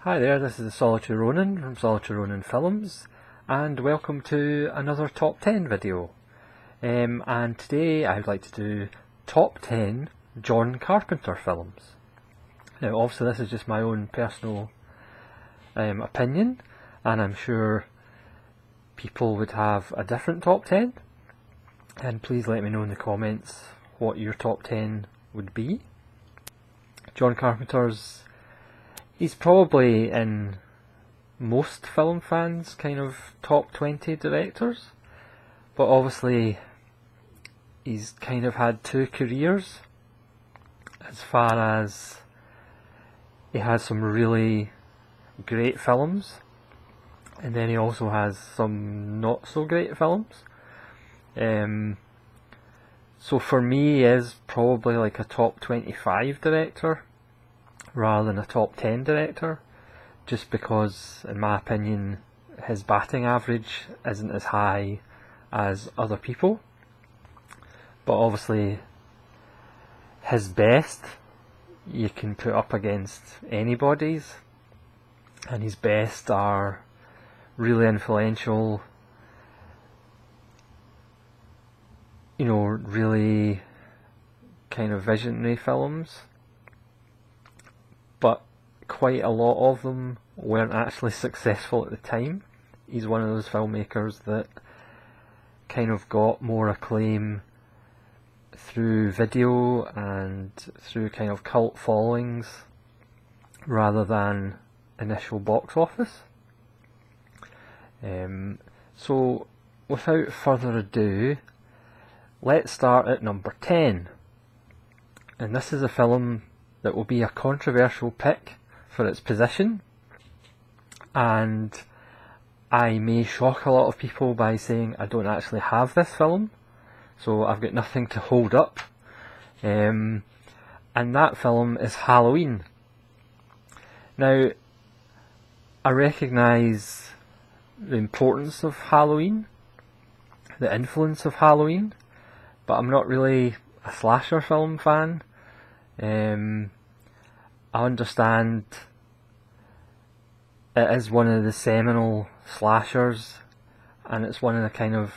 Hi there, this is Solitary Ronin from Solitary Ronin Films, and welcome to another Top 10 video. And today I would like to do Top 10 John Carpenter films. Now obviously this is just my own personal opinion, and I'm sure people would have a different Top 10, and please let me know in the comments what your Top 10 would be. John Carpenter's he's probably in most film fans' kind of top 20 directors, but obviously he's kind of had two careers as far as he has some really great films, and then he also has some not so great films. So for me he is probably like a top 25 director rather than a top 10 director, just because in my opinion his batting average isn't as high as other people. But obviously his best you can put up against anybody's, and his best are really influential, you know, really kind of visionary films. But quite a lot of them weren't actually successful at the time. He's one of those filmmakers that kind of got more acclaim through video and through kind of cult followings rather than initial box office. So without further ado, let's start at number 10. And this is a film that will be a controversial pick for its position, and I may shock a lot of people by saying I don't actually have this film, so I've got nothing to hold up, and that film is Halloween. Now I recognise the importance of Halloween, the influence of Halloween, but I'm not really a slasher film fan. I understand it is one of the seminal slashers, and it's one of the kind of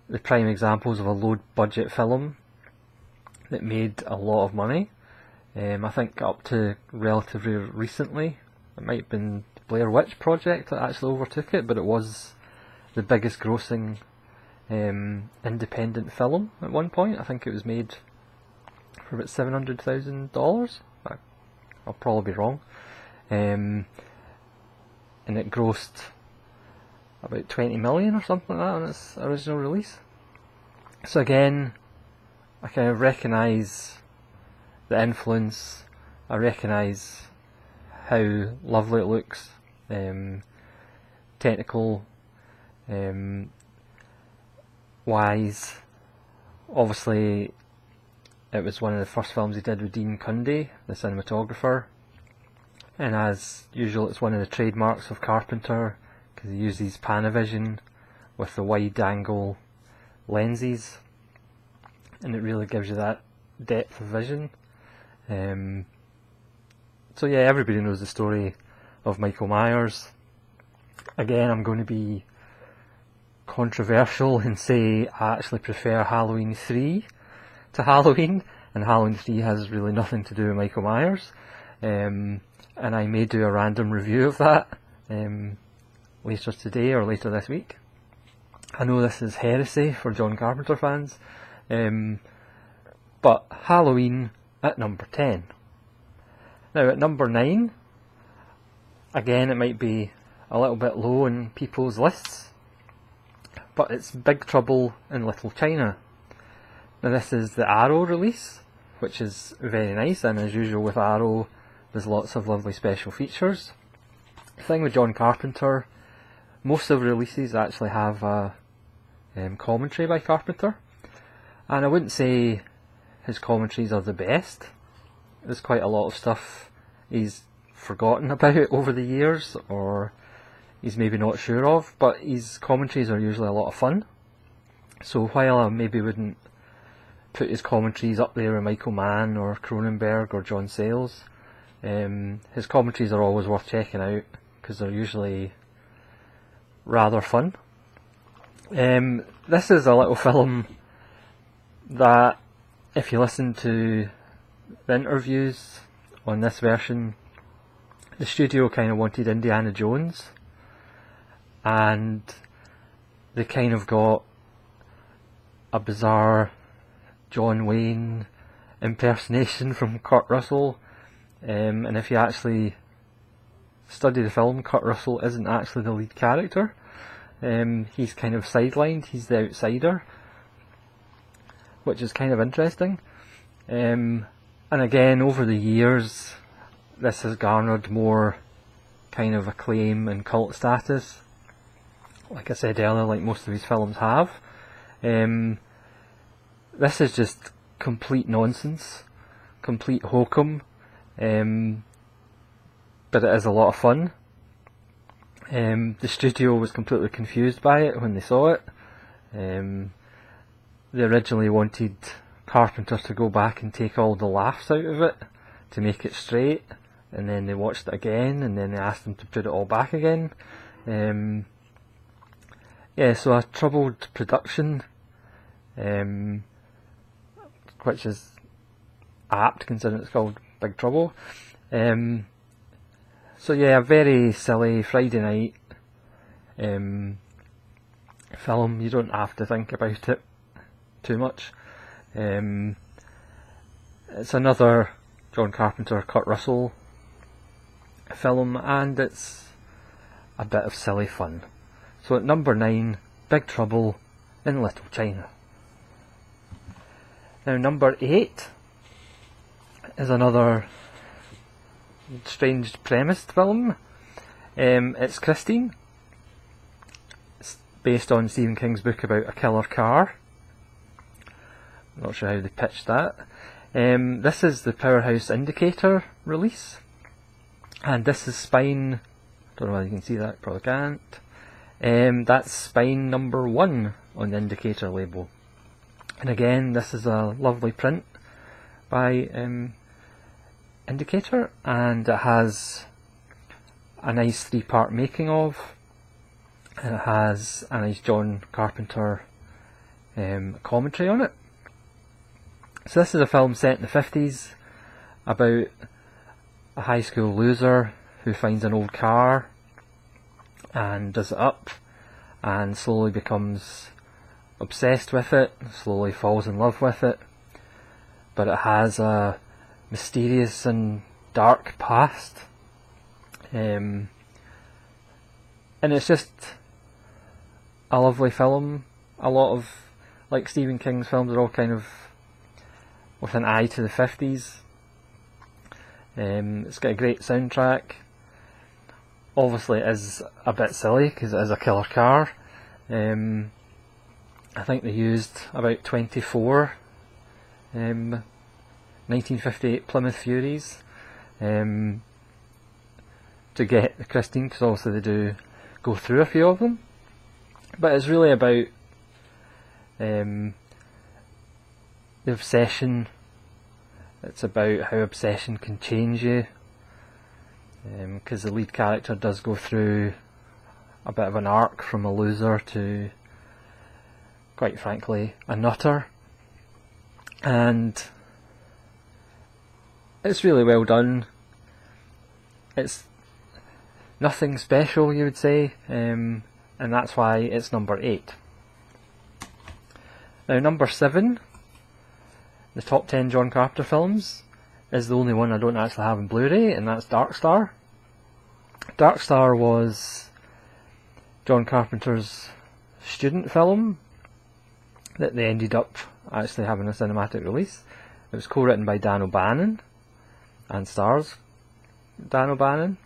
the prime examples of a low budget film that made a lot of money. I think up to relatively recently, it might have been the Blair Witch Project that actually overtook it, but it was the biggest grossing independent film at one point. I think it was made for about $700,000. I'll probably be wrong. And it grossed about 20 million or something like that on its original release. So again, I kind of recognise the influence, I recognise how lovely it looks, technical wise. Obviously it was one of the first films he did with Dean Cundey, the cinematographer, and as usual it's one of the trademarks of Carpenter because he uses Panavision with the wide angle lenses, and it really gives you that depth of vision. So yeah, everybody knows the story of Michael Myers. Again, I'm going to be controversial and say I actually prefer Halloween 3 to Halloween, and Halloween 3 has really nothing to do with Michael Myers, and I may do a random review of that later today or later this week. I know this is heresy for John Carpenter fans, but Halloween at number 10. Now at number 9, again it might be a little bit low in people's lists, but it's Big Trouble in Little China. Now this is the Arrow release, which is very nice, and as usual with Arrow there's lots of lovely special features. The thing with John Carpenter, most of the releases actually have a commentary by Carpenter, and I wouldn't say his commentaries are the best. There's quite a lot of stuff he's forgotten about over the years, or he's maybe not sure of, but his commentaries are usually a lot of fun. So while I maybe wouldn't put his commentaries up there with Michael Mann or Cronenberg or John Sayles, His commentaries are always worth checking out because they're usually rather fun. This is a little film that, if you listen to the interviews on this version, the studio kind of wanted Indiana Jones, and they kind of got a bizarre John Wayne impersonation from Kurt Russell, and if you actually study the film, Kurt Russell isn't actually the lead character. He's kind of sidelined, he's the outsider, which is kind of interesting. And again, over the years, this has garnered more kind of acclaim and cult status, like I said earlier, like most of his films have. This is just complete nonsense, complete hokum, but it is a lot of fun. The studio was completely confused by it when they saw it. They originally wanted Carpenter to go back and take all the laughs out of it to make it straight, and then they watched it again, and then they asked him to put it all back again. Yeah, so a troubled production, which is apt considering it's called Big Trouble. So yeah, a very silly Friday night film. You don't have to think about it too much. It's another John Carpenter, Kurt Russell film, and it's a bit of silly fun. So at number 9, Big Trouble in Little China. Now number 8 is another strange premised film. It's Christine. It's based on Stephen King's book about a killer car. Not sure how they pitched that. This is the Powerhouse Indicator release, and this is spine, don't know whether you can see that, probably can't. That's spine number 1 on the indicator label. And again, this is a lovely print by Indicator, and it has a nice 3-part making of, and it has a nice John Carpenter commentary on it. So this is a film set in the 50s about a high school loser who finds an old car and does it up and slowly becomes obsessed with it, slowly falls in love with it, but it has a mysterious and dark past, and it's just a lovely film. A lot of, like Stephen King's films, are all kind of with an eye to the 50s. It's got a great soundtrack. Obviously it is a bit silly because it is a killer car. I think they used about 24 1958 Plymouth Furies to get the Christine, because obviously they do go through a few of them. But it's really about the obsession. It's about how obsession can change you, because the lead character does go through a bit of an arc from a loser to, quite frankly, a nutter. And it's really well done. It's nothing special, you would say, and that's why it's number 8. Now number 7, the top 10 John Carpenter films, is the only one I don't actually have in Blu-ray, and that's Dark Star. Dark Star was John Carpenter's student film that they ended up actually having a cinematic release. It was co-written by Dan O'Bannon and stars Dan O'Bannon,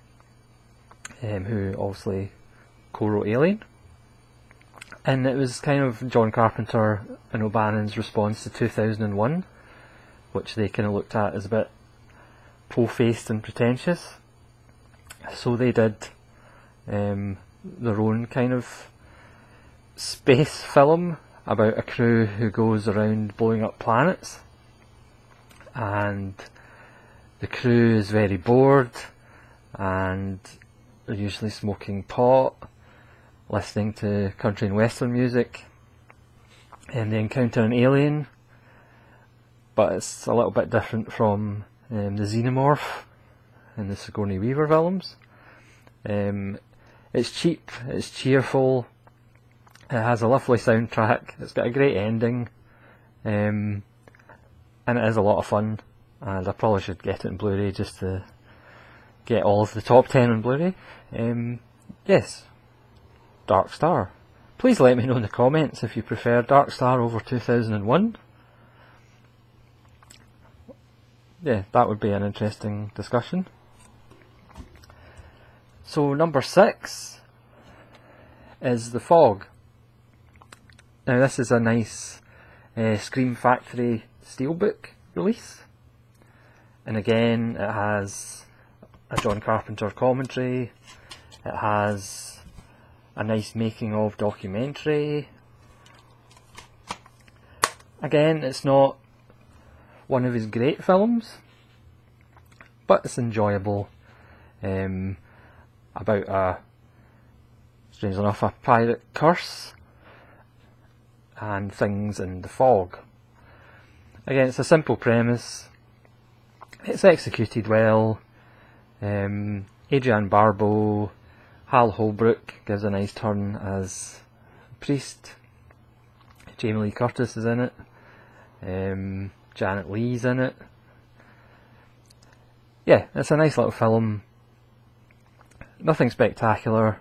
who obviously co-wrote Alien. And it was kind of John Carpenter and O'Bannon's response to 2001, which they kind of looked at as a bit po-faced and pretentious. So they did their own kind of space film about a crew who goes around blowing up planets, and the the crew is very bored and they're usually smoking pot, listening to country and western music, and they encounter an alien, but it's a little bit different from the Xenomorph in the Sigourney Weaver films. It's cheap, it's cheerful, it has a lovely soundtrack, it's got a great ending, and it is a lot of fun, and I probably should get it in Blu-ray just to get all of the top 10 on Blu-ray. Yes, Dark Star. Please let me know in the comments if you prefer Dark Star over 2001. Yeah, that would be an interesting discussion. So number 6 is The Fog. Now this is a nice Scream Factory Steelbook release, and again it has a John Carpenter commentary, it has a nice making of documentary. Again, it's not one of his great films, but it's enjoyable, about strange enough, a pirate curse and things in the fog. Again, it's a simple premise, it's executed well. Adrienne Barbeau, Hal Holbrook gives a nice turn as priest, Jamie Lee Curtis is in it, Janet Leigh's in it. Yeah, it's a nice little film, nothing spectacular.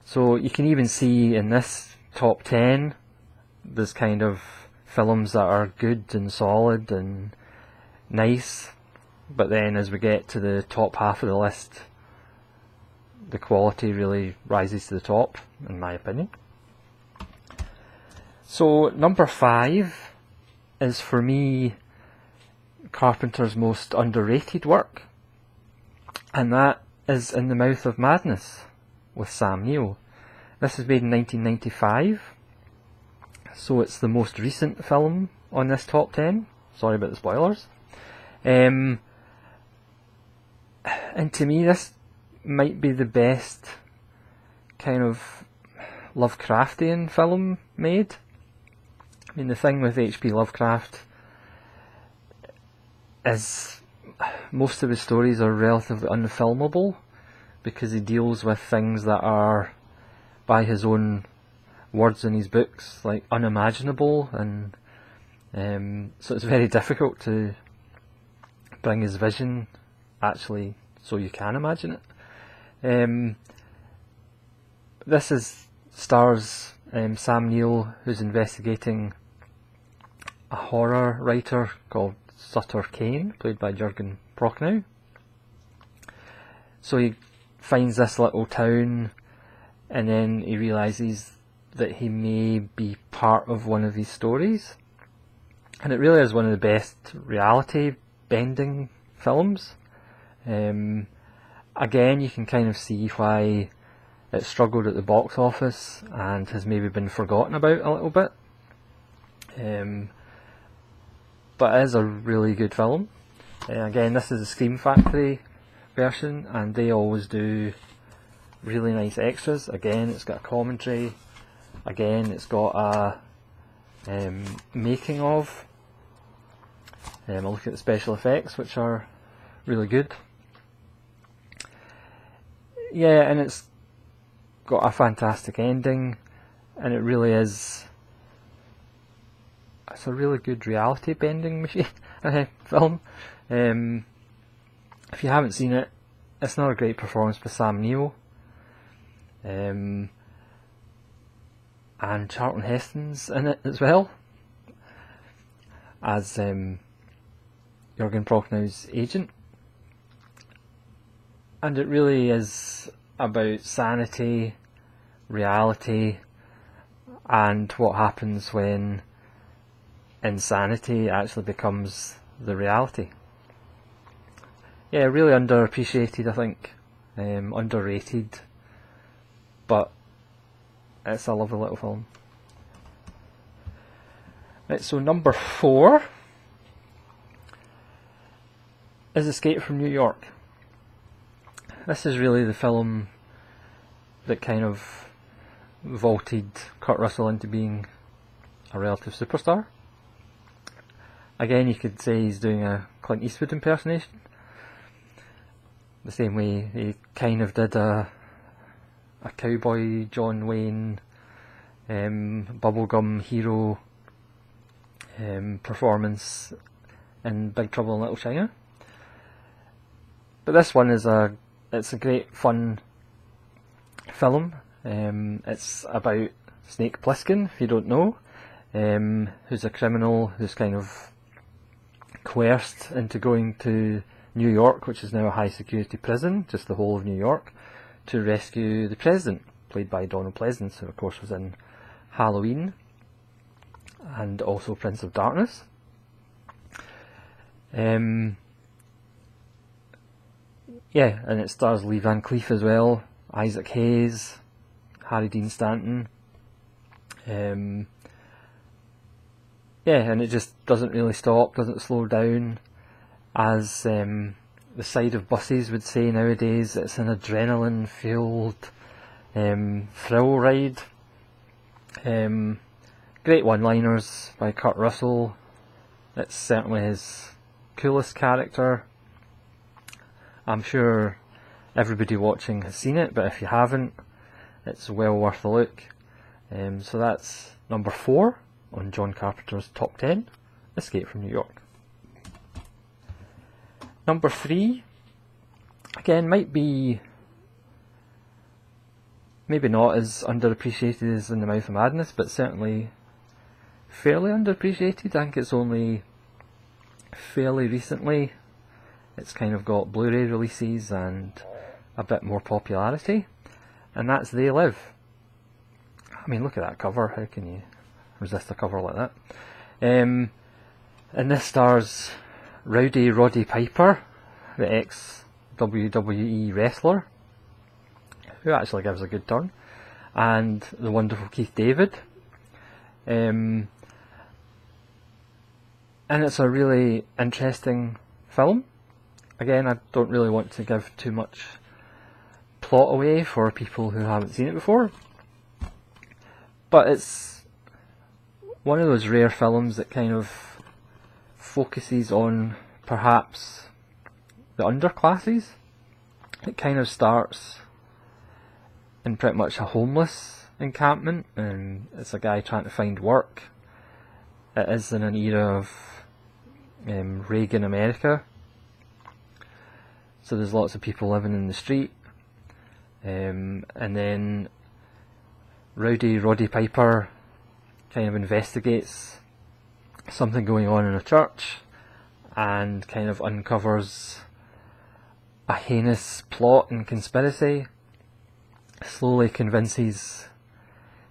So you can even see in this top 10 there's kind of films that are good and solid and nice, but then as we get to the top half of the list, the quality really rises to the top, in my opinion. So number 5 is for me Carpenter's most underrated work, and that is In the Mouth of Madness with Sam Neill. This was made in 1995, so it's the most recent film on this top 10. Sorry about the spoilers. And to me this might be the best kind of Lovecraftian film made. I mean, the thing with H.P. Lovecraft is most of his stories are relatively unfilmable because he deals with things that are, by his own words in his books, like unimaginable, and so it's very difficult to bring his vision actually so you can imagine it. This stars Sam Neill, who's investigating a horror writer called Sutter Kane, played by Jürgen Prochnow. So he finds this little town, and then he realises that he may be part of one of these stories. And it really is one of the best reality bending films. Again, you can kind of see why it struggled at the box office and has maybe been forgotten about a little bit. But it is a really good film. Again, this is a Scream Factory version, and they always do really nice extras. Again, it's got a commentary. Again, it's got a making of. I'll look at the special effects, which are really good. Yeah, and it's got a fantastic ending, and it really is. It's a really good reality bending machine film. If you haven't seen it, it's not a great performance by Sam Neill. And Charlton Heston's in it as well, as Jürgen Prochnow's agent. And it really is about sanity, reality, and what happens when insanity actually becomes the reality. Yeah, really underappreciated, I think. Underrated. But it's a lovely little film. Right, so number 4 is Escape from New York. This is really the film that kind of vaulted Kurt Russell into being a relative superstar. Again, you could say he's doing a Clint Eastwood impersonation. The same way he kind of did a cowboy John Wayne bubblegum hero performance in Big Trouble in Little China. But this one is it's a great fun film. It's about Snake Plissken, if you don't know, who's a criminal who's kind of coerced into going to New York, which is now a high security prison, just the whole of New York, to rescue the president, played by Donald Pleasence, who of course was in Halloween and also Prince of Darkness. Yeah, and it stars Lee Van Cleef as well, Isaac Hayes, Harry Dean Stanton. Yeah, and it just doesn't really stop, doesn't slow down. As the side of buses would say nowadays, it's an adrenaline-filled thrill ride. Great one-liners by Kurt Russell. It's certainly his coolest character. I'm sure everybody watching has seen it, but if you haven't, it's well worth a look. So that's number 4 on John Carpenter's Top 10, Escape from New York. Number 3, again, might be maybe not as underappreciated as In the Mouth of Madness, but certainly fairly underappreciated. I think it's only fairly recently it's kind of got Blu-ray releases and a bit more popularity, and that's They Live. I mean, look at that cover, how can you resist a cover like that? And this stars Rowdy Roddy Piper, the ex-WWE wrestler, who actually gives a good turn, and the wonderful Keith David. And it's a really interesting film. Again, I don't really want to give too much plot away for people who haven't seen it before, but it's one of those rare films that kind of focuses on perhaps the underclasses. It kind of starts in pretty much a homeless encampment, and it's a guy trying to find work. It is in an era of Reagan America, so there's lots of people living in the street, and then Rowdy Roddy Piper kind of investigates something going on in a church and kind of uncovers a heinous plot and conspiracy, slowly convinces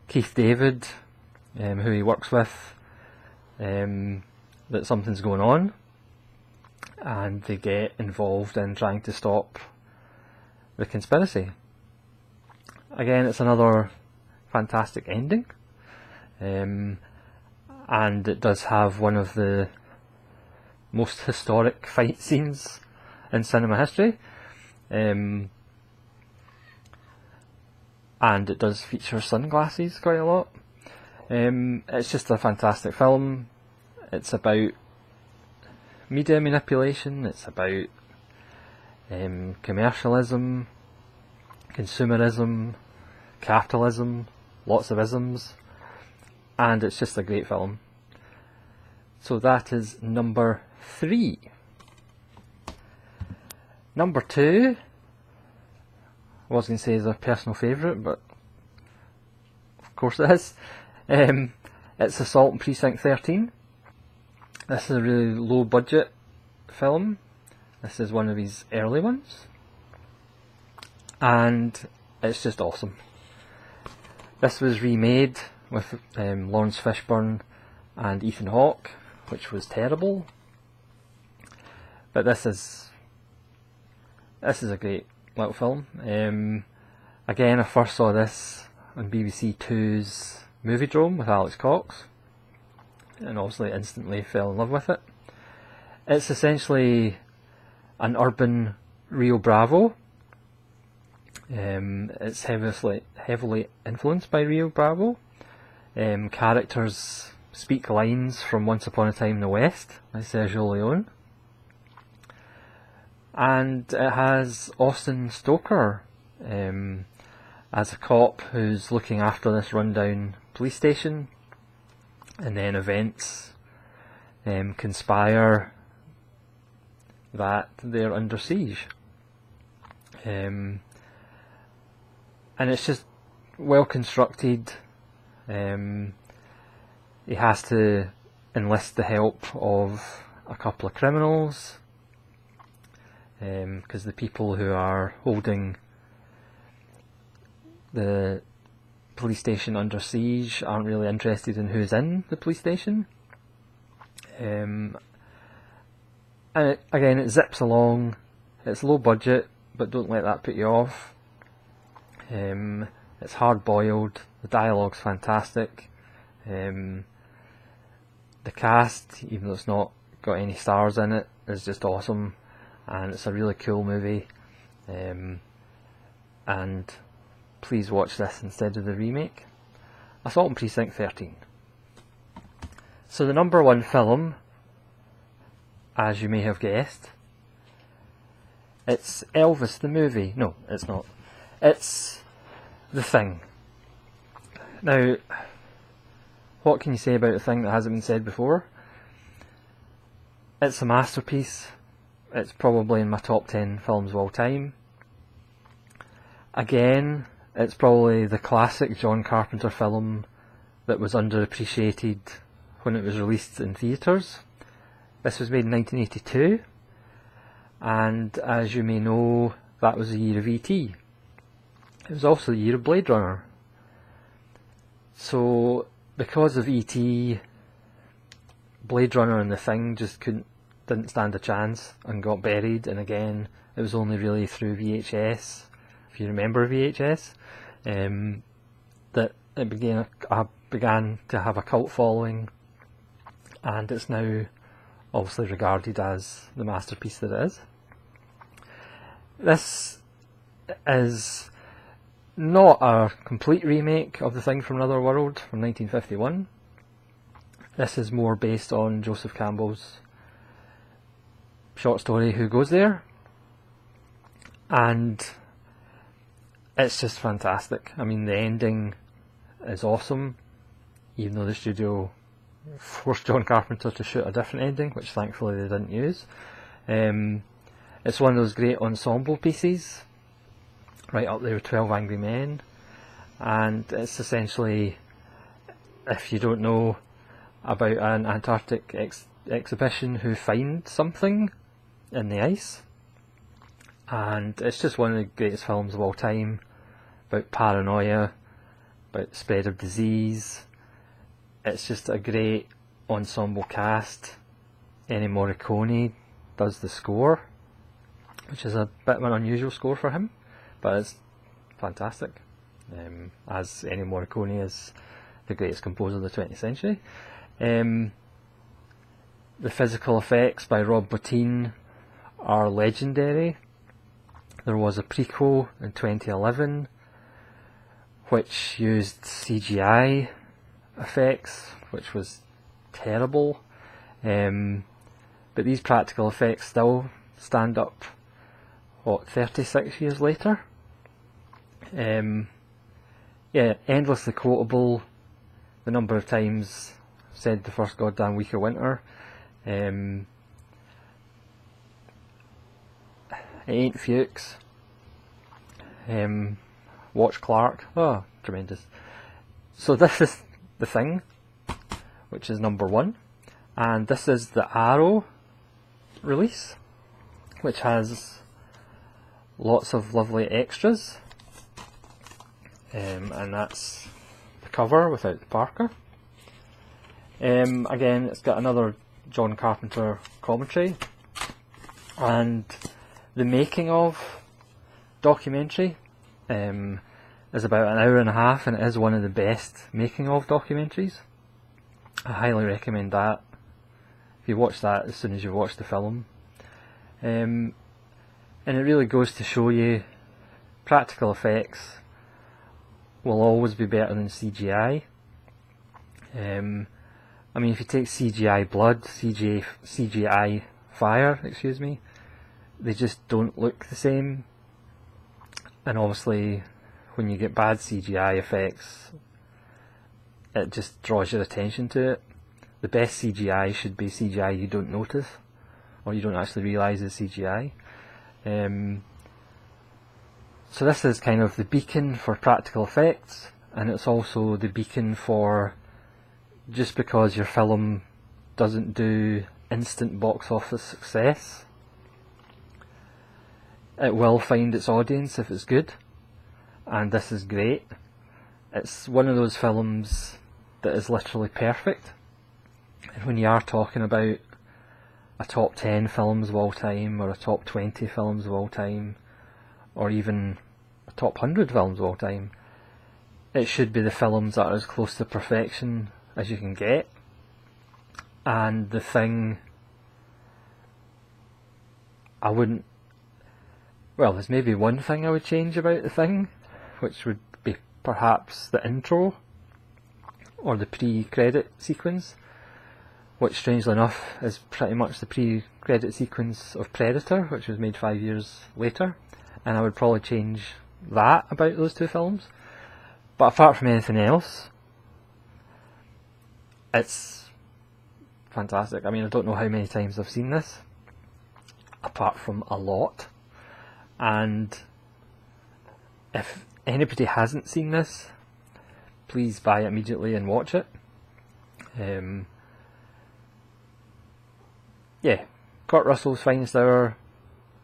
Keith David, who he works with, that something's going on, and they get involved in trying to stop the conspiracy. Again, it's another fantastic ending, and it does have one of the most historic fight scenes in cinema history, and it does feature sunglasses quite a lot. It's just a fantastic film. It's about media manipulation, it's about commercialism, consumerism, capitalism, lots of isms, and it's just a great film. So that is number 3. Number 2, I was going to say is a personal favourite, but of course it is. It's Assault on Precinct 13. This is a really low budget film. This is one of his early ones, and it's just awesome. This was remade with Lawrence Fishburne and Ethan Hawke, which was terrible, but this is a great little film. Again, I first saw this on BBC Two's Moviedrome with Alex Cox, and obviously instantly fell in love with it. It's essentially an urban Rio Bravo. It's heavily influenced by Rio Bravo. Characters speak lines from Once Upon a Time in the West by Sergio Leone. And it has Austin Stoker as a cop who's looking after this rundown police station, and then events conspire that they're under siege. And it's just well constructed. He has to enlist the help of a couple of criminals, because the people who are holding the police station under siege aren't really interested in who's in the police station. And it zips along. It's low budget, but don't let that put you off. It's hard boiled. The dialogue's fantastic. The cast, even though it's not got any stars in it, is just awesome, and it's a really cool movie. And please watch this instead of the remake. Assault on Precinct 13. So the number one film, as you may have guessed, it's Elvis the movie. No, it's not. It's The Thing. Now, what can you say about The Thing that hasn't been said before? It's a masterpiece. It's probably in my top 10 films of all time. Again, it's probably the classic John Carpenter film that was underappreciated when it was released in theatres. This was made in 1982, and as you may know, that was the year of E.T. It was also the year of Blade Runner. So, because of E.T., Blade Runner and The Thing just didn't stand a chance and got buried. And again, it was only really through VHS, if you remember VHS, that it began to have a cult following, and it's now obviously regarded as the masterpiece that it is. This is not a complete remake of The Thing from Another World from 1951. This is more based on Joseph Campbell's short story Who Goes There? And it's just fantastic. I mean, the ending is awesome, even though the studio forced John Carpenter to shoot a different ending, which thankfully they didn't use. It's one of those great ensemble pieces, right up there with 12 Angry Men, and it's essentially, if you don't know about an Antarctic exhibition who find something in the ice, and it's just one of the greatest films of all time, about paranoia, about the spread of disease. It's just a great ensemble cast. Ennio Morricone does the score, which is a bit of an unusual score for him, but it's fantastic, as Ennio Morricone is the greatest composer of the 20th century. The physical effects by Rob Bottin are legendary. There was a prequel in 2011 which used CGI effects, which was terrible, but these practical effects still stand up, 36 years later? Endlessly quotable. The number of times said the first goddamn week of winter. It ain't Fuchs. Watch Clark. Oh, tremendous. So this is The Thing, which is number one, and this is the Arrow release, which has lots of lovely extras, and that's the cover without the Parker. Again, it's got another John Carpenter commentary, and the making of documentary is about an hour and a half, and it is one of the best making of documentaries. I highly recommend that if you watch that as soon as you watch the film. And it really goes to show you practical effects will always be better than CGI. I mean, if you take CGI blood, CGI fire, excuse me, they just don't look the same. And obviously, when you get bad CGI effects, it just draws your attention to it. The best CGI should be CGI you don't notice, or you don't actually realise is CGI. So this is kind of the beacon for practical effects, and it's also the beacon for just because your film doesn't do instant box office success, it will find its audience if it's good, and this is great. It's one of those films that is literally perfect, and when you are talking about a top 10 films of all time, or a top 20 films of all time, or even a top 100 films of all time, it should be the films that are as close to perfection as you can get. And The Thing, I wouldn't, well, there's maybe one thing I would change about The Thing, which would be perhaps the intro, or the pre-credit sequence, which strangely enough is pretty much the pre-credit sequence of Predator, which was made 5 years later, and I would probably change that about those two films. But apart from anything else, it's fantastic. I mean, I don't know how many times I've seen this, apart from a lot, and if anybody hasn't seen this, please buy it immediately and watch it. Yeah, Kurt Russell's finest hour,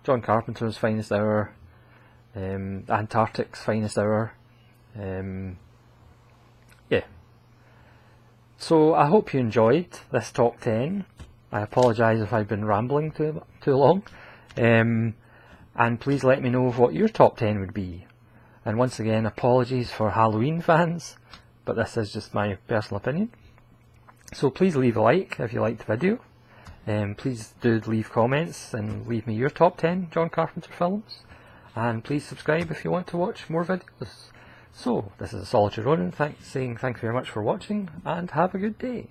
John Carpenter's finest hour, Antarctic's finest hour. Yeah. So I hope you enjoyed this top 10. I apologise if I've been rambling too long. And please let me know what your top 10 would be. And once again, apologies for Halloween fans, but this is just my personal opinion. So please leave a like if you liked the video. Please do leave comments and leave me your top 10 John Carpenter films. And please subscribe if you want to watch more videos. So, this is Solitary Ronin saying thanks very much for watching, and have a good day.